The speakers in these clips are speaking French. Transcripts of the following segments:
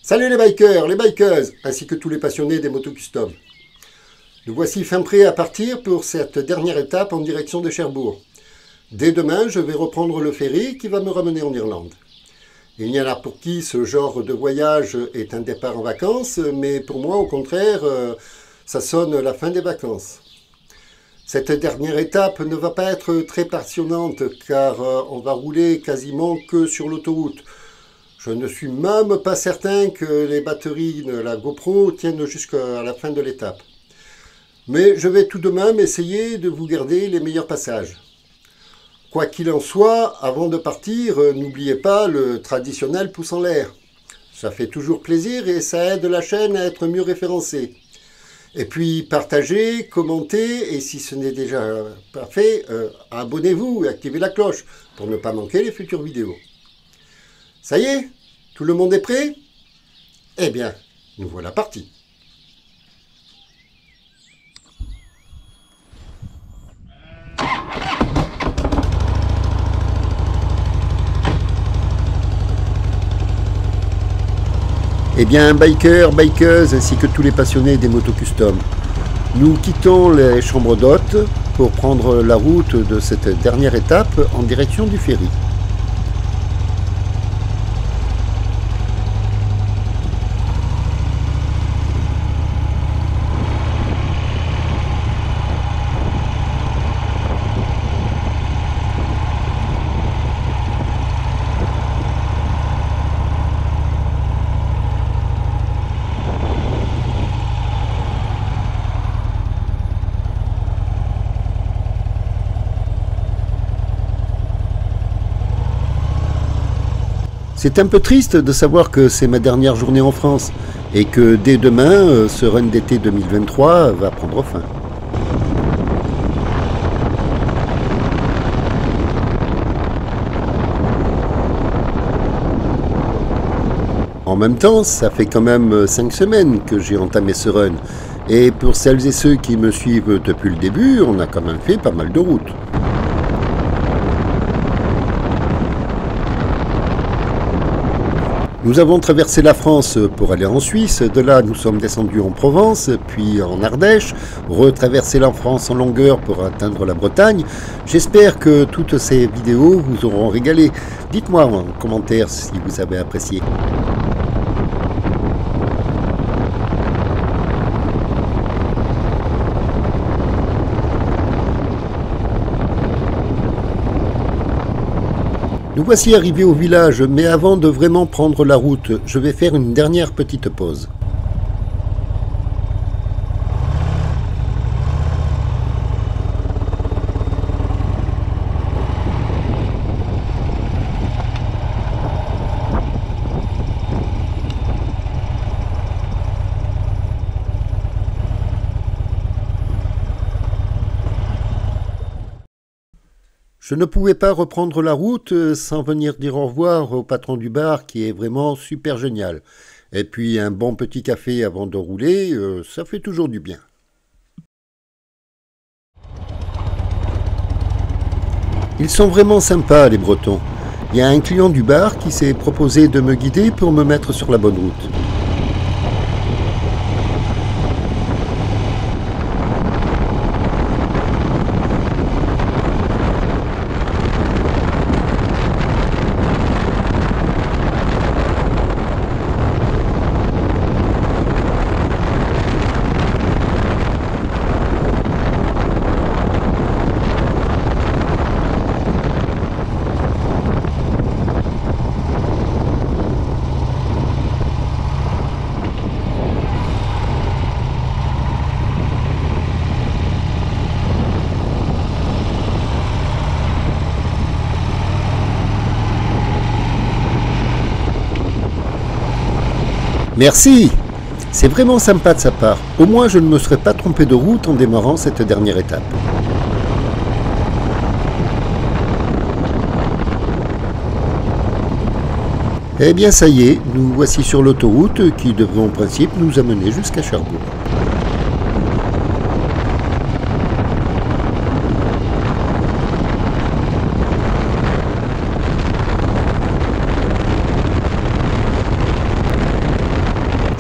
Salut les bikers, les bikeuses, ainsi que tous les passionnés des motos custom. Nous voici fin prêts à partir pour cette dernière étape en direction de Cherbourg. Dès demain, je vais reprendre le ferry qui va me ramener en Irlande. Il y en a pour qui ce genre de voyage est un départ en vacances, mais pour moi, au contraire, ça sonne la fin des vacances. Cette dernière étape ne va pas être très passionnante car on va rouler quasiment que sur l'autoroute. Je ne suis même pas certain que les batteries de la GoPro tiennent jusqu'à la fin de l'étape. Mais je vais tout de même essayer de vous garder les meilleurs passages. Quoi qu'il en soit, avant de partir, n'oubliez pas le traditionnel pouce en l'air. Ça fait toujours plaisir et ça aide la chaîne à être mieux référencée. Et puis partagez, commentez et si ce n'est déjà pas fait, abonnez-vous et activez la cloche pour ne pas manquer les futures vidéos. Ça y est, tout le monde est prêt? Eh bien, nous voilà partis. Eh bien, bikers, bikeuses, ainsi que tous les passionnés des motos custom, nous quittons les chambres d'hôtes pour prendre la route de cette dernière étape en direction du ferry. C'est un peu triste de savoir que c'est ma dernière journée en France et que dès demain, ce run d'été 2023 va prendre fin. En même temps, ça fait quand même 5 semaines que j'ai entamé ce run. Et pour celles et ceux qui me suivent depuis le début, on a quand même fait pas mal de routes. Nous avons traversé la France pour aller en Suisse, de là nous sommes descendus en Provence, puis en Ardèche, retraversé la France en longueur pour atteindre la Bretagne. J'espère que toutes ces vidéos vous auront régalé. Dites-moi en commentaire si vous avez apprécié. Nous voici arrivés au village, mais avant de vraiment prendre la route, je vais faire une dernière petite pause. Je ne pouvais pas reprendre la route sans venir dire au revoir au patron du bar qui est vraiment super génial. Et puis un bon petit café avant de rouler, ça fait toujours du bien. Ils sont vraiment sympas les Bretons. Il y a un client du bar qui s'est proposé de me guider pour me mettre sur la bonne route. Merci! C'est vraiment sympa de sa part. Au moins je ne me serais pas trompé de route en démarrant cette dernière étape. Eh bien ça y est, nous voici sur l'autoroute qui devrait en principe nous amener jusqu'à Cherbourg.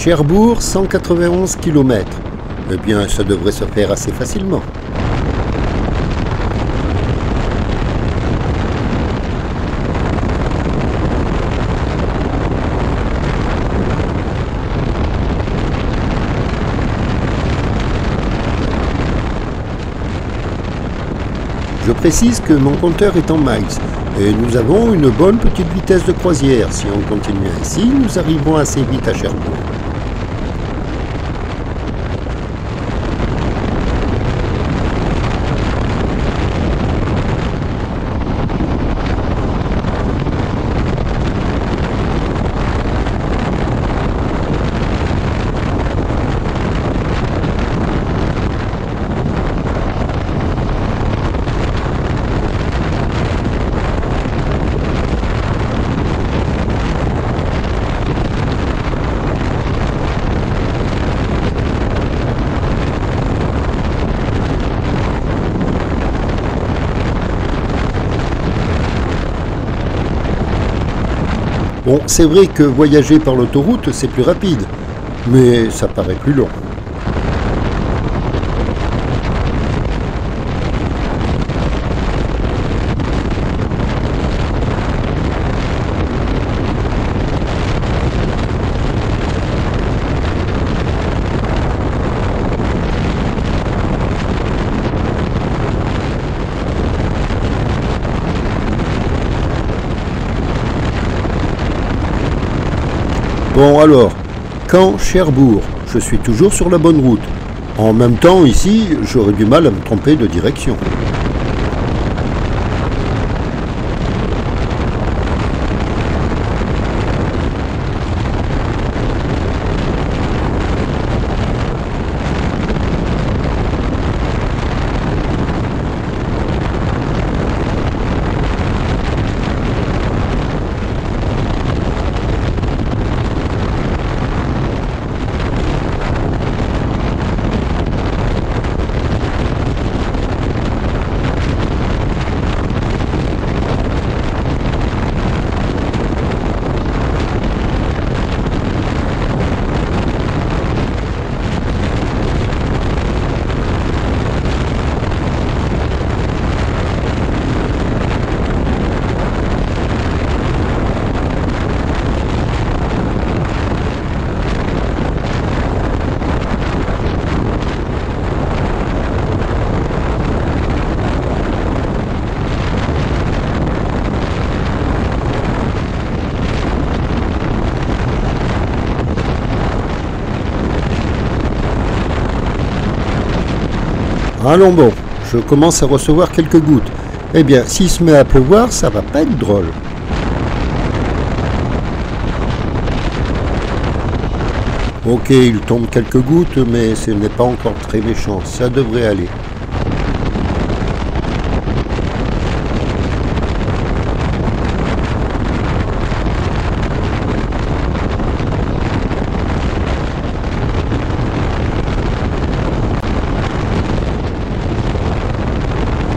Cherbourg, 191 km. Eh bien, ça devrait se faire assez facilement. Je précise que mon compteur est en miles et nous avons une bonne petite vitesse de croisière. Si on continue ainsi, nous arriverons assez vite à Cherbourg. Bon, c'est vrai que voyager par l'autoroute, c'est plus rapide, mais ça paraît plus long. Bon alors, Caen, Cherbourg, je suis toujours sur la bonne route. En même temps, ici, j'aurais du mal à me tromper de direction. Allons bon, je commence à recevoir quelques gouttes. Eh bien, s'il se met à pleuvoir, ça va pas être drôle. Ok, il tombe quelques gouttes, mais ce n'est pas encore très méchant, ça devrait aller.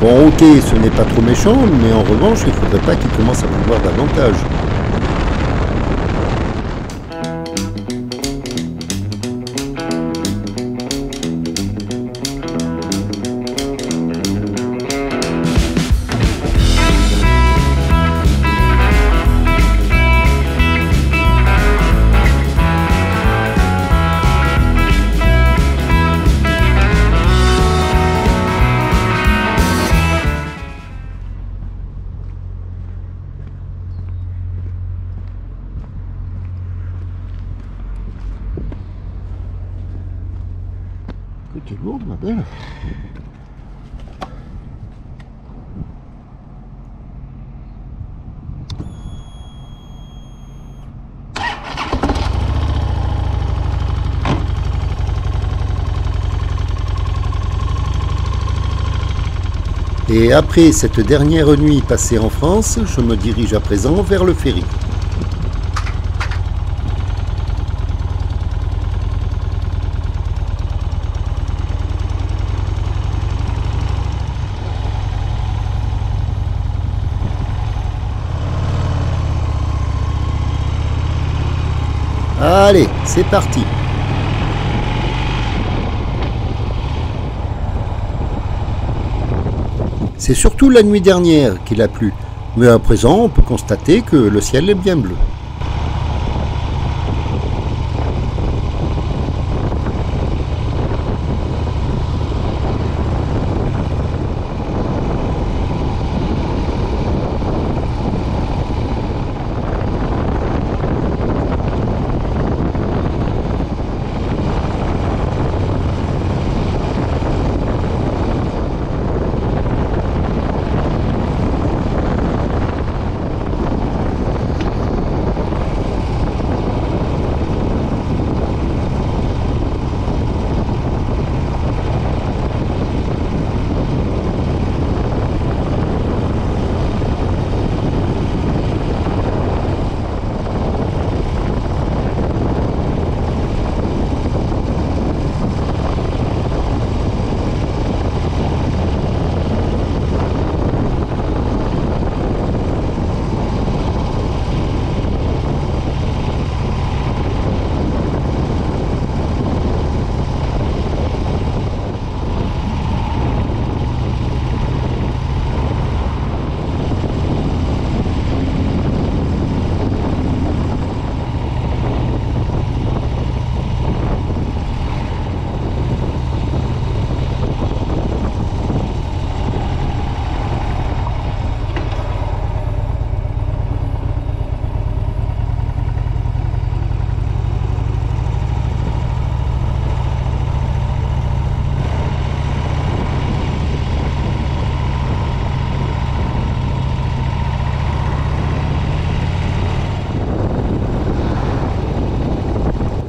Bon ok, ce n'est pas trop méchant, mais en revanche, il ne faudrait pas qu'il commence à pleuvoir davantage. T'es lourde, ma belle. Et après cette dernière nuit passée en France, je me dirige à présent vers le ferry. Allez, c'est parti. C'est surtout la nuit dernière qu'il a plu, mais à présent on peut constater que le ciel est bien bleu.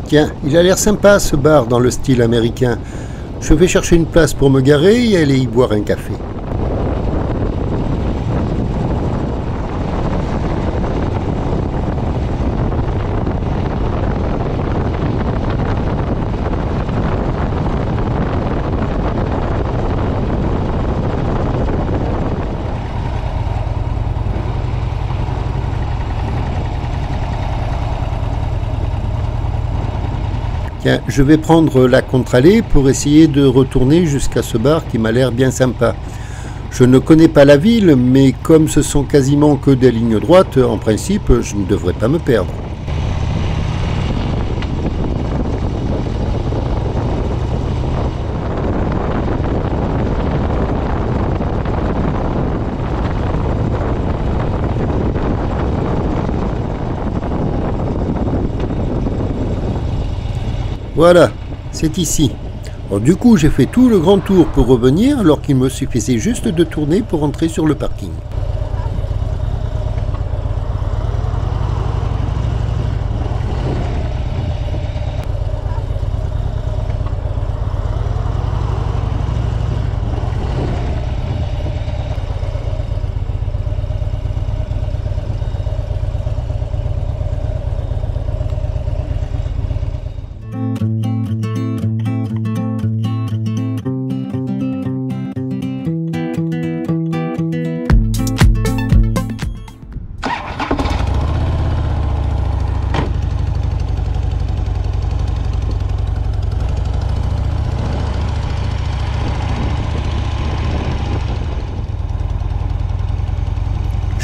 Tiens, il a l'air sympa ce bar dans le style américain. Je vais chercher une place pour me garer et aller y boire un café. Tiens, je vais prendre la contre-allée pour essayer de retourner jusqu'à ce bar qui m'a l'air bien sympa. Je ne connais pas la ville, mais comme ce sont quasiment que des lignes droites, en principe, je ne devrais pas me perdre. Voilà, c'est ici. Alors, du coup, j'ai fait tout le grand tour pour revenir alors qu'il me suffisait juste de tourner pour entrer sur le parking.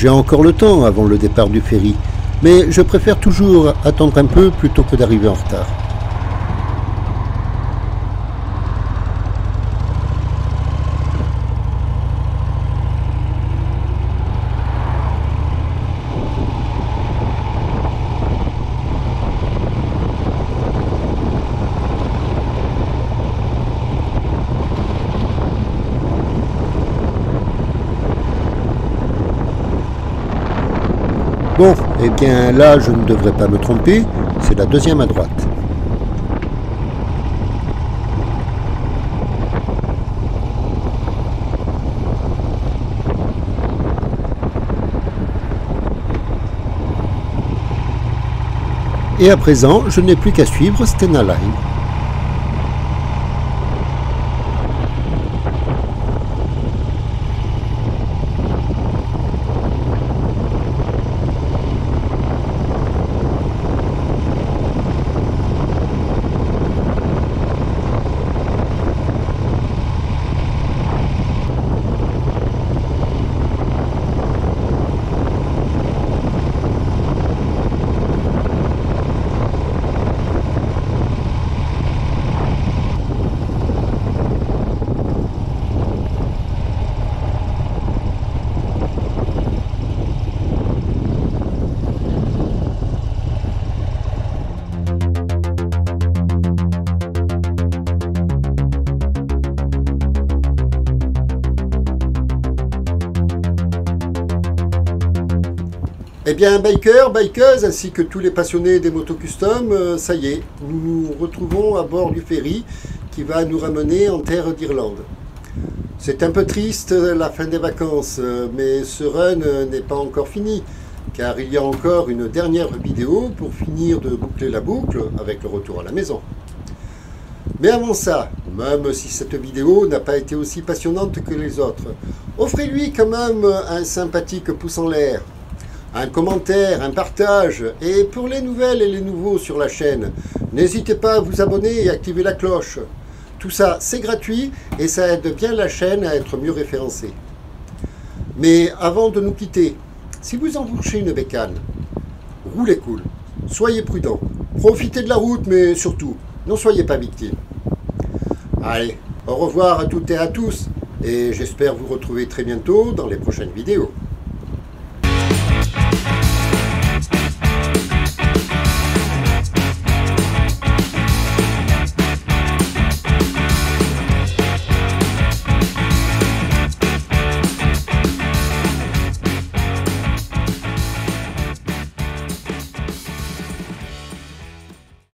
J'ai encore le temps avant le départ du ferry, mais je préfère toujours attendre un peu plutôt que d'arriver en retard. Bon, eh bien là je ne devrais pas me tromper, c'est la deuxième à droite. Et à présent, je n'ai plus qu'à suivre Stena Line. Eh bien, bikers, bikeuses, ainsi que tous les passionnés des motos custom, ça y est, nous nous retrouvons à bord du ferry qui va nous ramener en terre d'Irlande. C'est un peu triste la fin des vacances, mais ce run n'est pas encore fini, car il y a encore une dernière vidéo pour finir de boucler la boucle avec le retour à la maison. Mais avant ça, même si cette vidéo n'a pas été aussi passionnante que les autres, offrez-lui quand même un sympathique pouce en l'air, un commentaire, un partage, et pour les nouvelles et les nouveaux sur la chaîne, n'hésitez pas à vous abonner et activer la cloche. Tout ça, c'est gratuit et ça aide bien la chaîne à être mieux référencée. Mais avant de nous quitter, si vous embourchez une bécane, roulez cool, soyez prudents, profitez de la route, mais surtout, n'en soyez pas victime. Allez, au revoir à toutes et à tous, et j'espère vous retrouver très bientôt dans les prochaines vidéos.